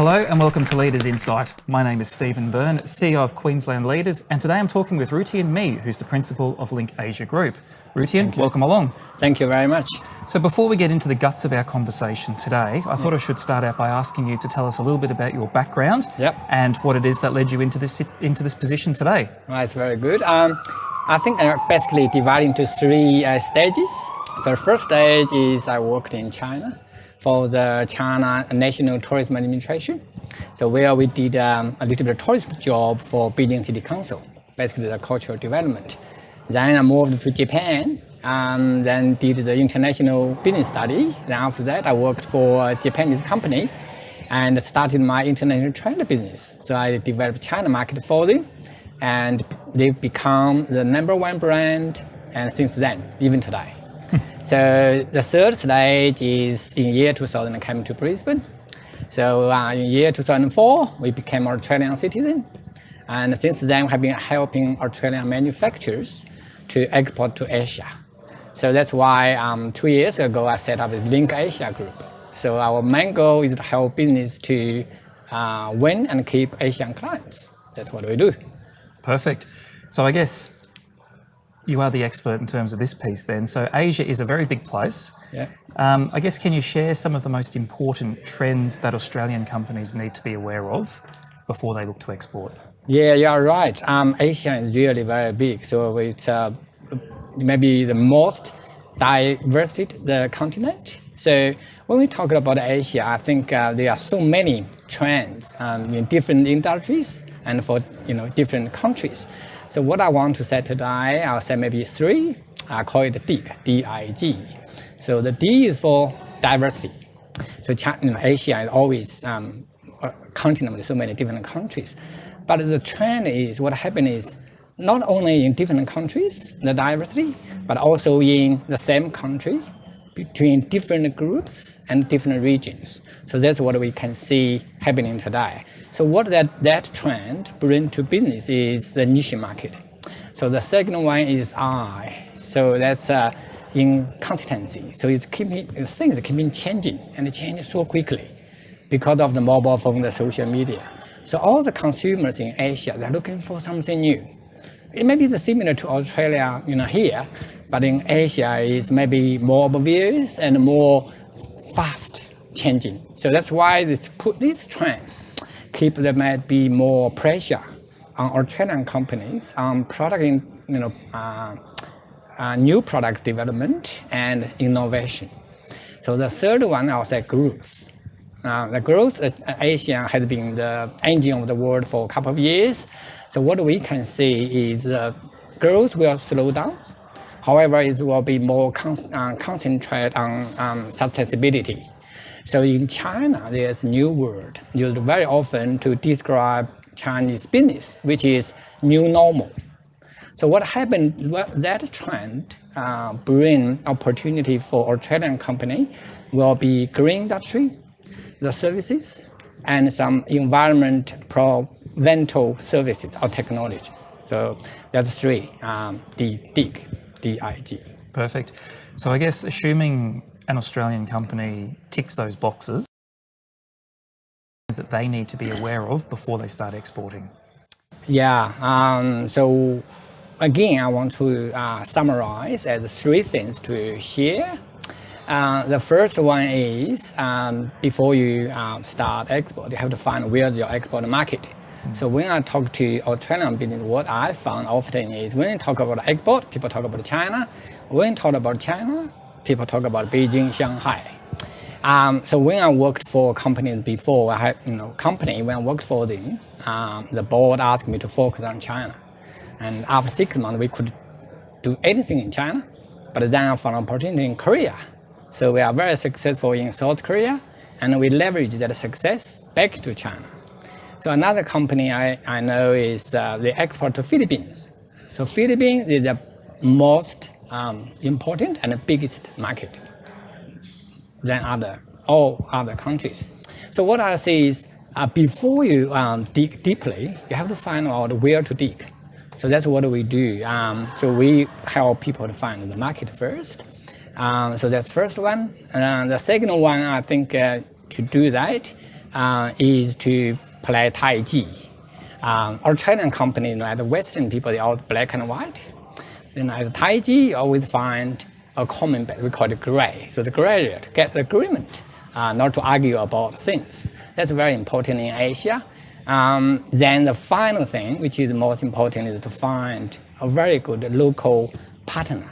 Hello and welcome to Leaders Insight. My name is Stephen Byrne, CEO of Queensland Leaders, and today I'm talking with Rutian Me, who's the principal of Link Asia Group. Rutian, welcome along. Thank you very much. So before we get into the guts of our conversation today, I thought I should start out by asking you to tell us a little bit about your background and what it is that led you into this position today. That's very good. I think I basically divided into three stages. So the first stage is I worked in China for the China National Tourism Administration. So where we did a little bit of tourism job for Beijing City Council, basically the cultural development. Then I moved to Japan, then did the international business study. Then after that, I worked for a Japanese company and started my international trade business. So I developed China market for them, and they've become the #1 brand, and since then, even today. So the third stage is in year 2000 I came to Brisbane. So in year 2004, we became Australian citizen. And since then, we have been helping Australian manufacturers to export to Asia. So that's why 2 years ago, I set up the Link Asia Group. So our main goal is to help business to win and keep Asian clients. That's what we do. Perfect. So I guess you are the expert in terms of this piece then. So Asia is a very big place. Yeah. I guess, can you share some of the most important trends that Australian companies need to be aware of before they look to export? Yeah, you're right. Asia is really very big. So it's maybe the most diverse the continent. So when we talk about Asia, I think there are so many trends in different industries and for different countries. So what I want to say today, I'll say maybe three. I call it DIG, D-I-G. So the D is for diversity. So China, Asia is always a continent with so many different countries. But the trend is, what happened is, not only in different countries, the diversity, but also in the same country, between different groups and different regions. So that's what we can see happening today. So what that trend brings to business is the niche market. So the second one is I. So that's in consistency. So things are keeping changing and changing so quickly because of the mobile phone, the social media. So all the consumers in Asia, they're looking for something new. It may be similar to Australia, here, but in Asia it's maybe more obvious and more fast changing. So that's why this trend there might be more pressure on Australian companies on new product development and innovation. So the third one, I'll say growth. The growth Asia has been the engine of the world for a couple of years. So what we can see is the growth will slow down. However, it will be more concentrated on sustainability. So in China, there's a new word used very often to describe Chinese business, which is new normal. So what happened, that trend bring opportunity for Australian company will be green industry, the services, and some environmental services or technology. So that's three, DIG, D-I-G. Perfect. So I guess assuming an Australian company ticks those boxes that they need to be aware of before they start exporting. Yeah, so again, I want to summarize as three things to share. The first one is before you start export, you have to find where's your export market. So when I talk to Australian business, what I found often is when you talk about export, people talk about China. When you talk about China, people talk about Beijing, Shanghai. So when I worked for companies before, I had when I worked for them, the board asked me to focus on China. And after 6 months, we could do anything in China, but then I found an opportunity in Korea. So we are very successful in South Korea, and we leverage that success back to China. So another company I know is they export to Philippines. So Philippines is the most important and the biggest market than all other countries. So what I see is before you dig deeply, you have to find out where to dig. So that's what we do. So we help people to find the market first. So that's first one. The second one, I think to do that, is to play Tai Chi. Australian company, the Western people, they all black and white. Then at Tai Chi, you always find a common base. We call it gray. So the gray area to get the agreement, not to argue about things. That's very important in Asia. Then the final thing, which is the most important, is to find a very good local partner.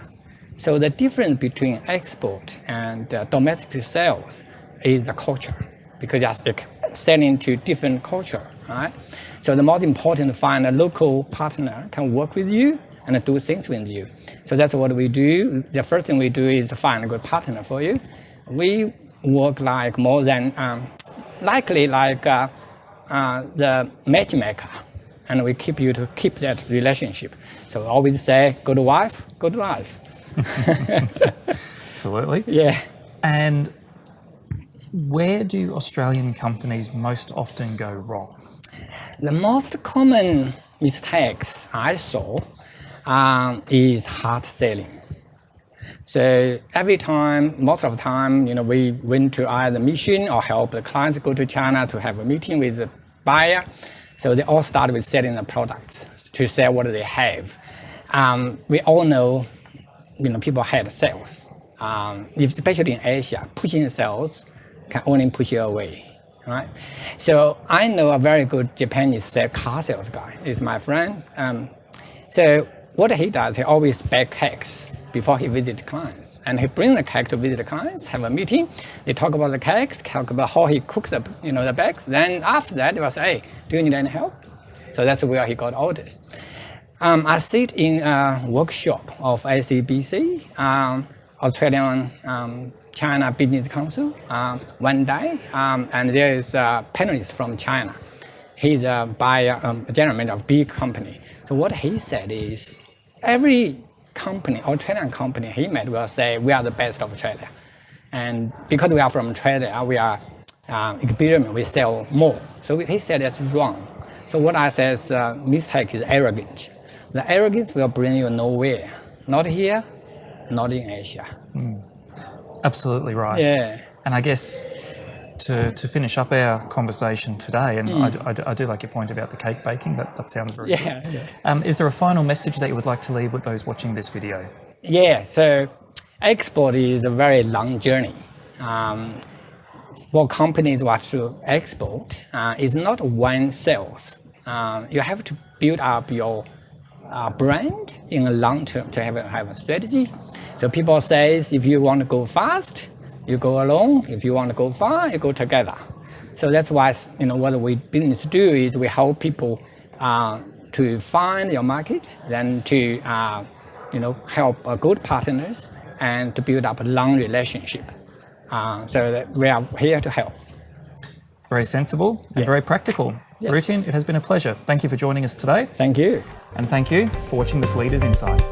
So the difference between export and domestic sales is the culture, because you're selling to different culture, right? So the most important to find a local partner can work with you and do things with you. So that's what we do. The first thing we do is to find a good partner for you. We work like more than likely like the matchmaker, and we keep you to keep that relationship. So we always say, good wife, good life. Absolutely. Yeah. And where do Australian companies most often go wrong? The most common mistakes I saw is hard selling. So every time, most of the time, we went to either mission or help the clients go to China to have a meeting with the buyer. So they all start with selling the products to sell what they have. We all know, people hate sales. Especially in Asia, pushing sales can only push you away, right? So I know a very good Japanese car sales guy. He's my friend. So what he does, he always bake cakes before he visits clients. And he brings the cake to visit the clients, have a meeting. They talk about the cakes, talk about how he cooked the, the bakes. Then after that, he was, hey, do you need any help? So that's where he got orders. I sit in a workshop of ACBC, Australian China Business Council, one day, and there is a panelist from China. He's a general manager of big company. So what he said is, every company, Australian company he met will say, we are the best of Australia. And because we are from Australia, we are experiment, we sell more. So he said that's wrong. So what I say is mistake is arrogance. The arrogance will bring you nowhere. Not here, not in Asia. Absolutely right. Yeah. And I guess to finish up our conversation today, and I do like your point about the cake baking, that sounds very good. Yeah. Is there a final message that you would like to leave with those watching this video? Yeah, so export is a very long journey. For companies who want to export, it's not one sales. You have to build up your brand in a long term to have a strategy. So people say if you want to go fast, you go alone. If you want to go far, you go together. So that's why what we business do is we help people to find your market, then to help good partners and to build up a long relationship. So that we are here to help. Very sensible and very practical. Yes. Rutin, it has been a pleasure. Thank you for joining us today. Thank you. And thank you for watching this Leaders Insight.